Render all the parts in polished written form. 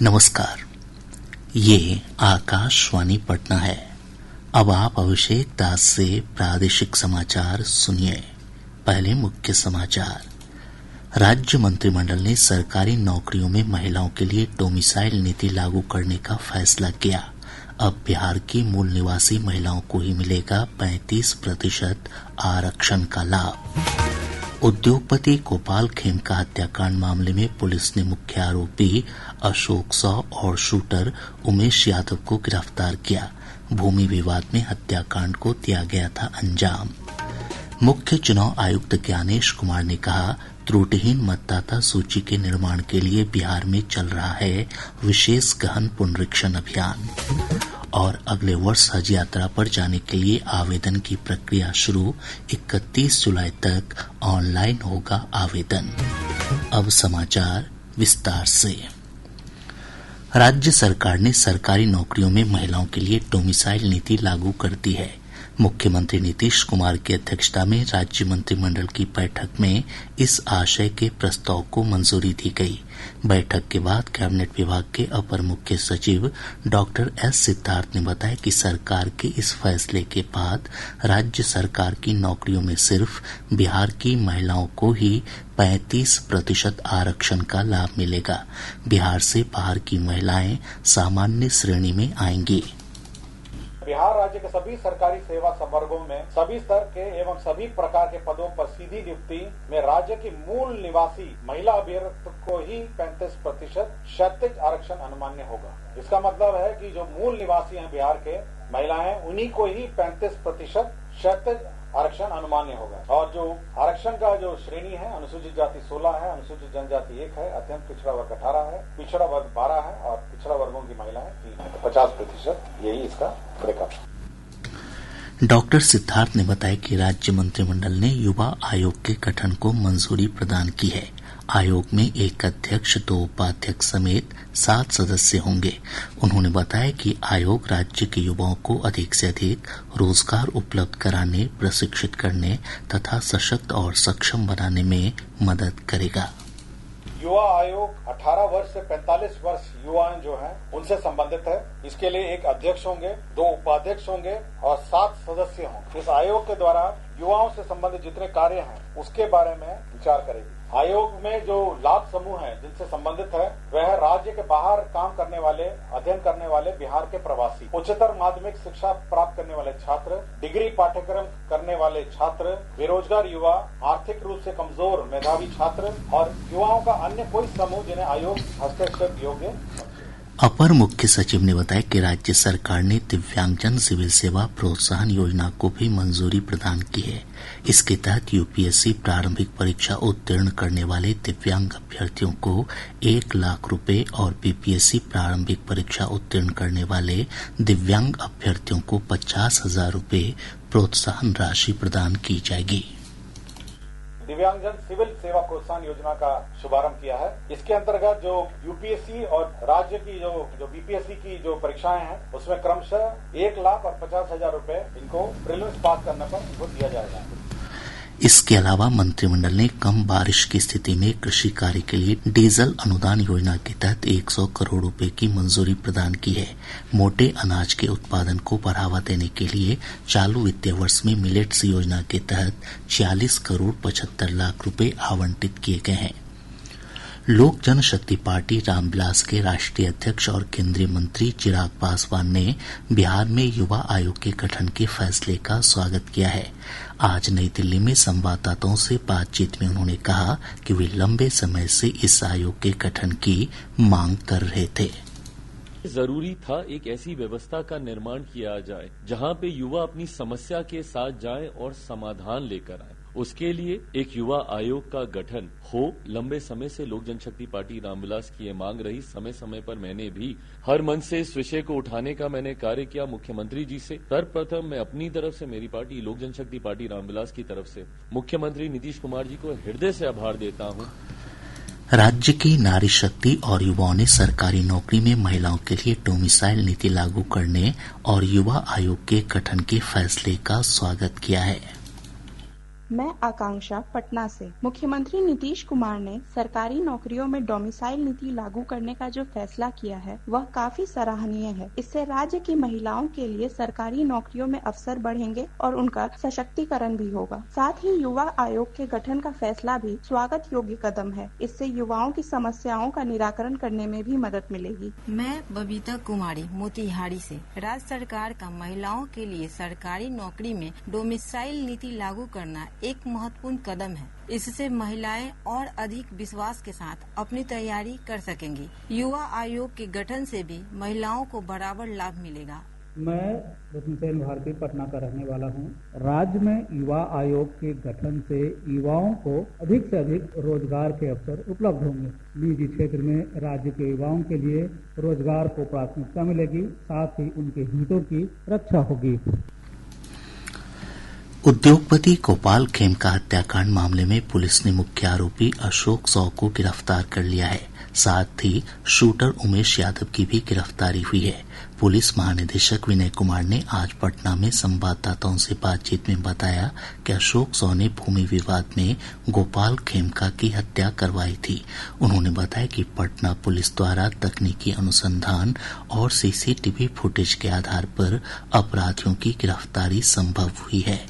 नमस्कार, ये आकाशवाणी पटना है। अब आप अभिषेक दास से प्रादेशिक समाचार सुनिए। पहले मुख्य समाचार। राज्य मंत्रिमंडल ने सरकारी नौकरियों में महिलाओं के लिए डोमिसाइल नीति लागू करने का फैसला किया। अब बिहार की मूल निवासी महिलाओं को ही मिलेगा 35% आरक्षण का लाभ। उद्योगपति गोपाल खेमका हत्याकांड मामले में पुलिस ने मुख्य आरोपी अशोक सौ और शूटर उमेश यादव को गिरफ्तार किया। भूमि विवाद में हत्याकांड को दिया गया था अंजाम। मुख्य चुनाव आयुक्त ज्ञानेश कुमार ने कहा, त्रुटिहीन मतदाता सूची के निर्माण के लिए बिहार में चल रहा है विशेष गहन पुनरीक्षण अभियान। और अगले वर्ष हज यात्रा पर जाने के लिए आवेदन की प्रक्रिया शुरू। 31 जुलाई तक ऑनलाइन होगा आवेदन। अब समाचार विस्तार से। राज्य सरकार ने सरकारी नौकरियों में महिलाओं के लिए डोमिसाइल नीति लागू कर दी है। मुख्यमंत्री नीतीश कुमार की अध्यक्षता में राज्य मंत्रिमंडल की बैठक में इस आशय के प्रस्ताव को मंजूरी दी गई। बैठक के बाद कैबिनेट विभाग के अपर मुख्य सचिव डॉक्टर एस सिद्धार्थ ने बताया कि सरकार के इस फैसले के बाद राज्य सरकार की नौकरियों में सिर्फ बिहार की महिलाओं को ही 35% आरक्षण का लाभ मिलेगा। बिहार से बाहर की महिलाएं सामान्य श्रेणी में आएंगी। बिहार राज्य के सभी सरकारी सेवा संवर्गों में सभी स्तर के एवं सभी प्रकार के पदों पर सीधी नियुक्ति में राज्य की मूल निवासी महिला अभ्यर्थी को ही 35% क्षैतिज आरक्षण अनुमान्य होगा। इसका मतलब है कि जो मूल निवासी हैं बिहार के महिलाएं, उन्हीं को ही 35% क्षैतिज आरक्षण अनुमान्य होगा। और जो आरक्षण का जो श्रेणी है, अनुसूचित जाति 16 है, अनुसूचित जनजाति 1 है, अत्यंत पिछड़ा वर्ग 18 है, पिछड़ा वर्ग 12 है और पिछड़ा वर्गों की महिलाएं 3 है। तो 50% यही इसका ब्रेकअप है। डॉक्टर सिद्धार्थ ने बताया कि राज्य मंत्रिमंडल ने युवा आयोग के गठन को मंजूरी प्रदान की है। आयोग में एक अध्यक्ष, 2 उपाध्यक्ष समेत 7 सदस्य होंगे। उन्होंने बताया कि आयोग राज्य के युवाओं को अधिक से अधिक रोजगार उपलब्ध कराने, प्रशिक्षित करने तथा सशक्त और सक्षम बनाने में मदद करेगा। युवा आयोग 18 वर्ष से 45 वर्ष युवा जो हैं उनसे संबंधित है। इसके लिए एक अध्यक्ष होंगे, 2 उपाध्यक्ष होंगे और 7 सदस्य होंगे। इस आयोग के द्वारा युवाओं से संबंधित जितने कार्य हैं उसके बारे में विचार करेगी। आयोग में जो लाभ समूह हैं जिनसे संबंधित है वह राज्य के बाहर काम करने वाले, अध्ययन करने वाले बिहार के प्रवासी, उच्चतर माध्यमिक शिक्षा प्राप्त करने वाले छात्र, डिग्री पाठ्यक्रम करने वाले छात्र, बेरोजगार युवा, आर्थिक रूप से कमजोर मेधावी छात्र और युवाओं का अन्य कोई समूह जिन्हें आयोग हस्तक्षेप योग्य। अपर मुख्य सचिव ने बताया कि राज्य सरकार ने दिव्यांगजन सिविल सेवा प्रोत्साहन योजना को भी मंजूरी प्रदान की है। इसके तहत यूपीएससी प्रारंभिक परीक्षा उत्तीर्ण करने वाले दिव्यांग अभ्यर्थियों को 1 लाख रुपए और बीपीएससी प्रारंभिक परीक्षा उत्तीर्ण करने वाले दिव्यांग अभ्यर्थियों को 50,000 रुपए प्रोत्साहन राशि प्रदान की जाएगी। दिव्यांगजन सिविल सेवा प्रोत्साहन योजना का शुभारंभ किया है। इसके अंतर्गत जो यूपीएससी और राज्य की जो बीपीएससी की जो परीक्षाएं हैं उसमें क्रमशः 1 लाख और 50,000 रुपए इनको प्रीलिम्स पास करने पर इनको दिया जाएगा। इसके अलावा मंत्रिमंडल ने कम बारिश की स्थिति में कृषि कार्य के लिए डीजल अनुदान योजना के तहत 100 करोड़ रुपए की मंजूरी प्रदान की है। मोटे अनाज के उत्पादन को बढ़ावा देने के लिए चालू वित्तीय वर्ष में मिलेट्स योजना के तहत 46 करोड़ 75 लाख रुपए आवंटित किए गए हैं। लोक जनशक्ति पार्टी रामविलास के राष्ट्रीय अध्यक्ष और केंद्रीय मंत्री चिराग पासवान ने बिहार में युवा आयोग के गठन के फैसले का स्वागत किया है। आज नई दिल्ली में संवाददाताओं से बातचीत में उन्होंने कहा कि वे लंबे समय से इस आयोग के गठन की मांग कर रहे थे। जरूरी था एक ऐसी व्यवस्था का निर्माण किया जाए जहां पे युवा अपनी समस्या के साथ जाएं और समाधान लेकर आए। उसके लिए एक युवा आयोग का गठन हो। लंबे समय से लोक जनशक्ति पार्टी रामविलास की ये मांग रही। समय समय पर मैंने भी हर मंच से इस विषय को उठाने का मैंने कार्य किया मुख्यमंत्री जी से। सर्वप्रथम मैं अपनी तरफ से, मेरी पार्टी लोक जनशक्ति पार्टी रामविलास की तरफ से मुख्यमंत्री नीतीश कुमार जी को हृदय से आभार देता हूं। राज्य की नारी शक्ति और युवाओं ने सरकारी नौकरी में महिलाओं के लिए डोमिसाइल नीति लागू करने और युवा आयोग के गठन के फैसले का स्वागत किया है। मैं आकांक्षा पटना से। मुख्यमंत्री नीतीश कुमार ने सरकारी नौकरियों में डोमिसाइल नीति लागू करने का जो फैसला किया है वह काफी सराहनीय है। इससे राज्य की महिलाओं के लिए सरकारी नौकरियों में अवसर बढ़ेंगे और उनका सशक्तिकरण भी होगा। साथ ही युवा आयोग के गठन का फैसला भी स्वागत योग्य कदम है। इससे युवाओं की समस्याओं का निराकरण करने में भी मदद मिलेगी। मैं बबीता कुमारी मोतिहारी से। राज्य सरकार का महिलाओं के लिए सरकारी नौकरी में डोमिसाइल नीति लागू करना एक महत्वपूर्ण कदम है। इससे महिलाएं और अधिक विश्वास के साथ अपनी तैयारी कर सकेंगी। युवा आयोग के गठन से भी महिलाओं को बराबर लाभ मिलेगा। मैं रत्नसेन भारती पटना का रहने वाला हूँ। राज्य में युवा आयोग के गठन से युवाओं को अधिक से अधिक रोजगार के अवसर उपलब्ध होंगे। निजी क्षेत्र में राज्य के युवाओं के लिए रोजगार को प्राथमिकता मिलेगी, साथ ही उनके हितों की रक्षा होगी। उद्योगपति गोपाल खेमका हत्याकांड मामले में पुलिस ने मुख्य आरोपी अशोक सौ को गिरफ्तार कर लिया है। साथ ही शूटर उमेश यादव की भी गिरफ्तारी हुई है। पुलिस महानिदेशक विनय कुमार ने आज पटना में संवाददाताओं से बातचीत में बताया कि अशोक सौ ने भूमि विवाद में गोपाल खेमका की हत्या करवाई थी। उन्होंने बताया कि पटना पुलिस द्वारा तकनीकी अनुसंधान और सीसीटीवी फुटेज के आधार पर अपराधियों की गिरफ्तारी संभव हुई है।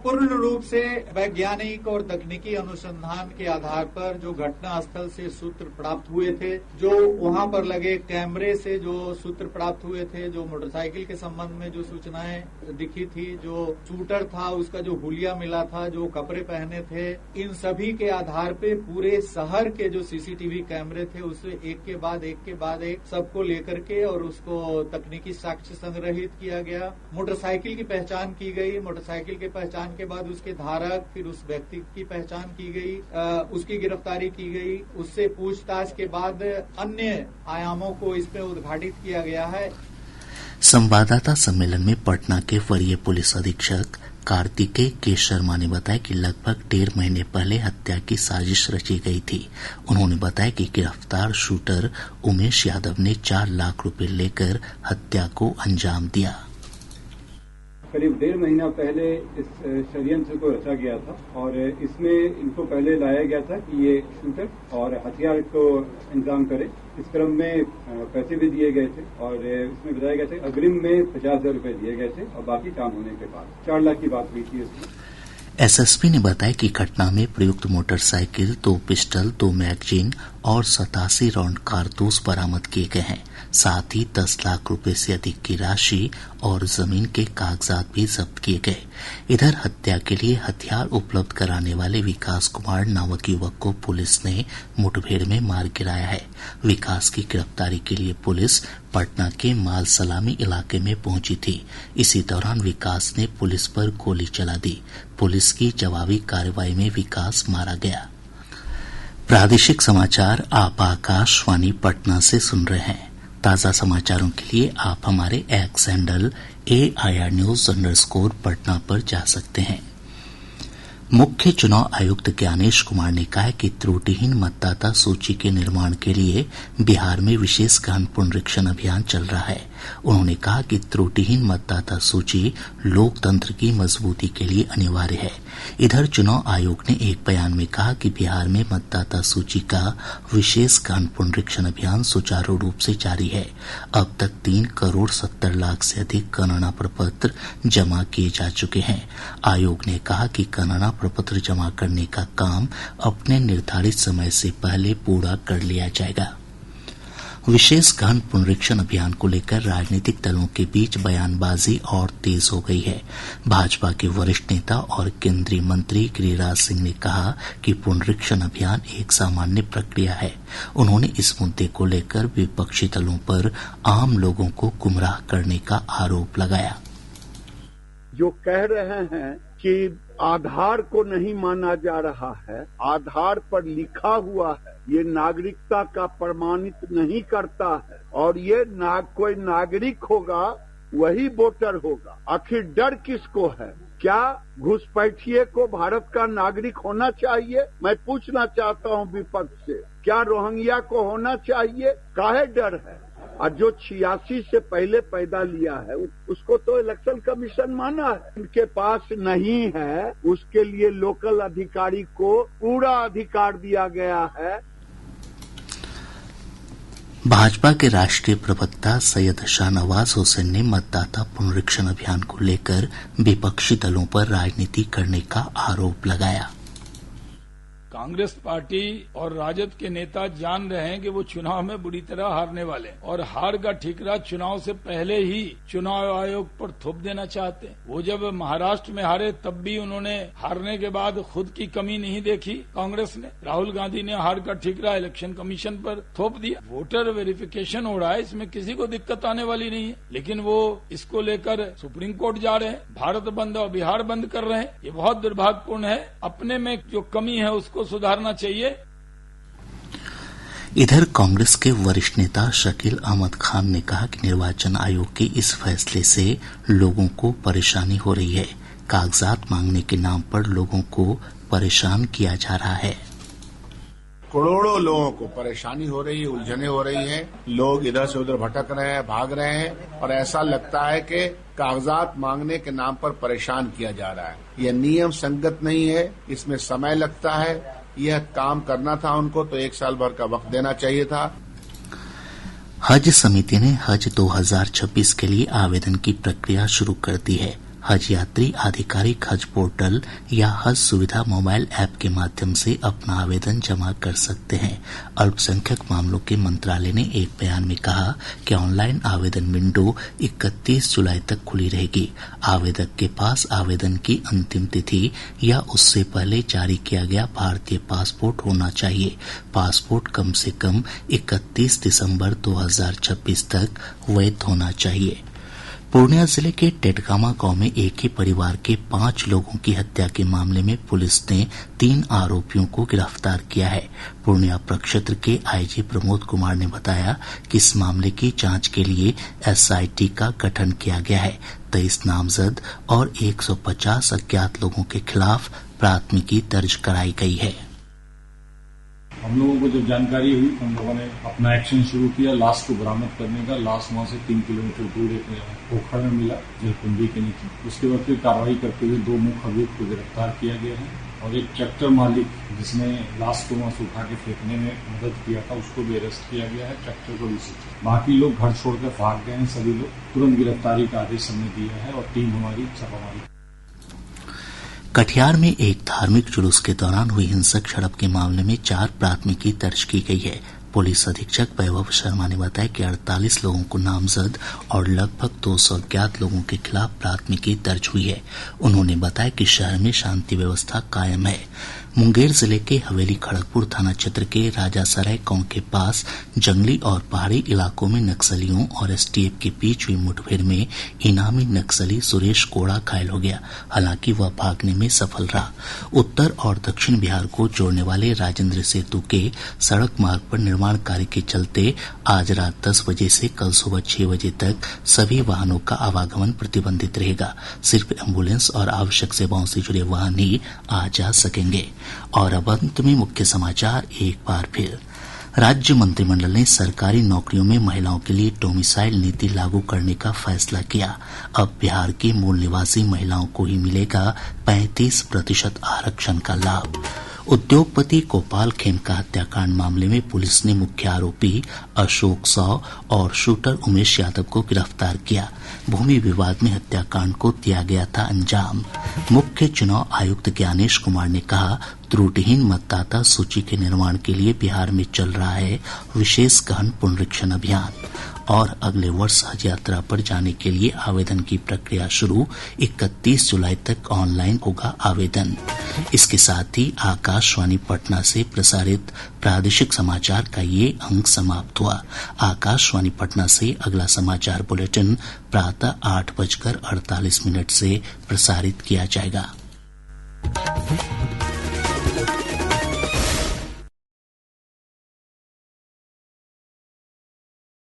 पूर्ण रूप से वैज्ञानिक और तकनीकी अनुसंधान के आधार पर जो घटना स्थल से सूत्र प्राप्त हुए थे, जो वहां पर लगे कैमरे से जो सूत्र प्राप्त हुए थे, जो मोटरसाइकिल के संबंध में जो सूचनाएं दिखी थी, जो शूटर था उसका जो हुलिया मिला था, जो कपड़े पहने थे, इन सभी के आधार पे पूरे शहर के जो सीसीटीवी कैमरे थे उससे एक के बाद एक सबको लेकर के और उसको तकनीकी साक्ष्य संग्रहित किया गया। मोटरसाइकिल की पहचान की गई। मोटरसाइकिल की पहचान के बाद उसके धारक, फिर उस व्यक्ति की पहचान की गई, उसकी गिरफ्तारी की गई। उससे पूछताछ के बाद अन्य आयामों को इसमें उद्घाटित किया गया है। संवाददाता सम्मेलन में पटना के वरीय पुलिस अधीक्षक कार्तिकेय के शर्मा ने बताया कि लगभग 1.5 महीने पहले हत्या की साजिश रची गई थी। उन्होंने बताया कि गिरफ्तार शूटर उमेश यादव ने 4 लाख रुपए लेकर हत्या को अंजाम दिया। करीब 1.5 महीना पहले इस षड्यंत्र को रचा गया था और इसमें इनको पहले लाया गया था कि ये शूटर और हथियार को इंतजाम करे। इस क्रम में पैसे भी दिए गए थे और इसमें बताया गया था अग्रिम में 50,000 रुपए दिए गए थे और बाकी काम होने के बाद 4 लाख की बात हुई थी। इसमें एसएसपी ने बताया कि घटना में प्रयुक्त मोटरसाइकिल, 2 पिस्टल, 2 मैगजीन और 87 राउंड कारतूस बरामद किए गए हैं। साथ ही 10 लाख रुपए से अधिक की राशि और जमीन के कागजात भी जब्त किए गए। इधर हत्या के लिए हथियार उपलब्ध कराने वाले विकास कुमार नामक युवक को पुलिस ने मुठभेड़ में मार गिराया है। विकास की गिरफ्तारी के लिए पुलिस पटना के माल सलामी इलाके में पहुंची थी। इसी दौरान विकास ने पुलिस पर गोली चला दी। पुलिस की जवाबी कार्रवाई में विकास मारा गया। प्रादेशिक समाचार आप आकाशवाणी पटना से सुन रहे हैं। ताज़ा समाचारों के लिए आप हमारे x handle AIR News_ Patna पर जा सकते हैं। मुख्य चुनाव आयुक्त ज्ञानेश कुमार ने कहा है कि त्रुटिहीन मतदाता सूची के निर्माण के लिए बिहार में विशेष गहन पुनरीक्षण अभियान चल रहा है। उन्होंने कहा कि त्रुटिहीन मतदाता सूची लोकतंत्र की मजबूती के लिए अनिवार्य है। इधर चुनाव आयोग ने एक बयान में कहा कि बिहार में मतदाता सूची का विशेष गहन पुनरीक्षण अभियान सुचारू रूप से जारी है। अब तक 3,70,00,000 से अधिक गणना प्रपत्र जमा किए जा चुके हैं। आयोग ने कहा कि गणना प्रपत्र जमा करने का काम अपने निर्धारित समय से पहले पूरा कर लिया जाएगा। विशेष गहन पुनरीक्षण अभियान को लेकर राजनीतिक दलों के बीच बयानबाजी और तेज हो गई है। भाजपा के वरिष्ठ नेता और केंद्रीय मंत्री गिरिराज सिंह ने कहा कि पुनरीक्षण अभियान एक सामान्य प्रक्रिया है। उन्होंने इस मुद्दे को लेकर विपक्षी दलों पर आम लोगों को गुमराह करने का आरोप लगाया। जो कह रहे हैं कि आधार को नहीं माना जा रहा है, आधार पर लिखा हुआ है, ये नागरिकता का प्रमाणित नहीं करता है और ये कोई नागरिक होगा वही वोटर होगा। आखिर डर किसको है? क्या घुसपैठिए को भारत का नागरिक होना चाहिए? मैं पूछना चाहता हूँ विपक्ष से, क्या रोहिंग्या को होना चाहिए? काहे डर है? और जो 86 से पहले पैदा लिया है उसको तो इलेक्शन कमीशन माना है। उनके पास नहीं है, उसके लिए लोकल अधिकारी को पूरा अधिकार दिया गया है। भाजपा के राष्ट्रीय प्रवक्ता सैयद शाहनवाज हुसैन ने मतदाता पुनरीक्षण अभियान को लेकर विपक्षी दलों पर राजनीति करने का आरोप लगाया। कांग्रेस पार्टी और राजद के नेता जान रहे हैं कि वो चुनाव में बुरी तरह हारने वाले और हार का ठिकरा चुनाव से पहले ही चुनाव आयोग पर थोप देना चाहते हैं। वो जब महाराष्ट्र में हारे तब भी उन्होंने हारने के बाद खुद की कमी नहीं देखी। कांग्रेस ने, राहुल गांधी ने हार का ठिकरा इलेक्शन कमीशन पर थोप दिया। वोटर वेरिफिकेशन हो रहा है, इसमें किसी को दिक्कत आने वाली नहीं है, लेकिन वो इसको लेकर सुप्रीम कोर्ट जा रहे हैं, भारत बंद और बिहार बंद कर रहे हैं। ये बहुत दुर्भाग्यपूर्ण है। अपने में जो कमी है उसको सुधारना चाहिए। इधर कांग्रेस के वरिष्ठ नेता शकील अहमद खान ने कहा कि निर्वाचन आयोग के इस फैसले से लोगों को परेशानी हो रही है। कागजात मांगने के नाम पर लोगों को परेशान किया जा रहा है। करोड़ों लोगों को परेशानी हो रही है, उलझने हो रही हैं, लोग इधर से उधर भटक रहे हैं, भाग रहे हैं और ऐसा लगता है कि कागजात मांगने के नाम पर परेशान किया जा रहा है। यह नियम संगत नहीं है, इसमें समय लगता है। यह काम करना था उनको तो 1 साल भर का वक्त देना चाहिए था। हज समिति ने हज 2026 के लिए आवेदन की प्रक्रिया शुरू कर दी है। हज यात्री आधिकारिक हज पोर्टल या हज सुविधा मोबाइल ऐप के माध्यम से अपना आवेदन जमा कर सकते हैं। अल्पसंख्यक मामलों के मंत्रालय ने एक बयान में कहा कि ऑनलाइन आवेदन विंडो 31 जुलाई तक खुली रहेगी। आवेदक के पास आवेदन की अंतिम तिथि या उससे पहले जारी किया गया भारतीय पासपोर्ट होना चाहिए। पासपोर्ट कम से कम 31 दिसंबर 2026 तक वैध होना चाहिए। पूर्णिया जिले के टेटगामा गांव में एक ही परिवार के 5 लोगों की हत्या के मामले में पुलिस ने 3 आरोपियों को गिरफ्तार किया है। पूर्णिया प्रक्षेत्र के आईजी प्रमोद कुमार ने बताया कि इस मामले की जांच के लिए एसआईटी का गठन किया गया है। 23 नामजद और 150 अज्ञात लोगों के खिलाफ प्राथमिकी दर्ज कराई गई है। हम लोगों को जब जानकारी हुई हम लोगों ने अपना एक्शन शुरू किया लाश को बरामद करने का। लाश वहां से 3 किलोमीटर दूर एक पोखर में मिला, जलकुंडी के नीचे। उसके बाद फिर कार्रवाई करते हुए 2 मुख्य अभियुक्त को गिरफ्तार किया गया है और एक ट्रैक्टर मालिक जिसने लाश को वहां से उठा के फेंकने में मदद किया था उसको भी अरेस्ट किया गया है। ट्रैक्टर को भी सीधा। बाकी लोग घर छोड़कर भाग गए हैं। सभी लोग तुरंत गिरफ्तारी का आदेश हमने दिया है और टीम हमारी छापामारी। कटिहार में एक धार्मिक जुलूस के दौरान हुई हिंसक झड़प के मामले में 4 प्राथमिकी दर्ज की गई है। पुलिस अधीक्षक वैभव शर्मा ने बताया कि 48 लोगों को नामजद और लगभग 200 अज्ञात लोगों के खिलाफ प्राथमिकी दर्ज हुई है। उन्होंने बताया कि शहर में शांति व्यवस्था कायम है। मुंगेर जिले के हवेली खड़गपुर थाना क्षेत्र के राजासराय गांव के पास जंगली और पहाड़ी इलाकों में नक्सलियों और एसटीएफ के बीच हुई मुठभेड़ में इनामी नक्सली सुरेश कोड़ा घायल हो गया। हालांकि वह भागने में सफल रहा। उत्तर और दक्षिण बिहार को जोड़ने वाले राजेंद्र सेतु के सड़क मार्ग पर निर्माण कार्य के चलते आज रात 10 बजे से कल सुबह 6 बजे तक सभी वाहनों का आवागमन प्रतिबंधित रहेगा। सिर्फ एम्बुलेंस और आवश्यक सेवाओं से जुड़े वाहन ही आ जा सकेंगे। और अब अंत में मुख्य समाचार एक बार फिर। राज्य मंत्रिमंडल ने सरकारी नौकरियों में महिलाओं के लिए डोमिसाइल नीति लागू करने का फैसला किया। अब बिहार की मूल निवासी महिलाओं को ही मिलेगा 35% आरक्षण का लाभ। उद्योगपति गोपाल खेमका हत्याकांड मामले में पुलिस ने मुख्य आरोपी अशोक सौ और शूटर उमेश यादव को गिरफ्तार किया। भूमि विवाद में हत्याकांड को दिया गया था अंजाम। मुख्य चुनाव आयुक्त ज्ञानेश कुमार ने कहा, त्रुटिहीन मतदाता सूची के निर्माण के लिए बिहार में चल रहा है विशेष गहन पुनरीक्षण अभियान। और अगले वर्ष हज यात्रा पर जाने के लिए आवेदन की प्रक्रिया शुरू। 31 जुलाई तक ऑनलाइन होगा आवेदन। इसके साथ ही आकाशवाणी पटना से प्रसारित प्रादेशिक समाचार का ये अंक समाप्त हुआ। आकाशवाणी पटना से अगला समाचार बुलेटिन प्रातः 8:48 से प्रसारित किया जाएगा।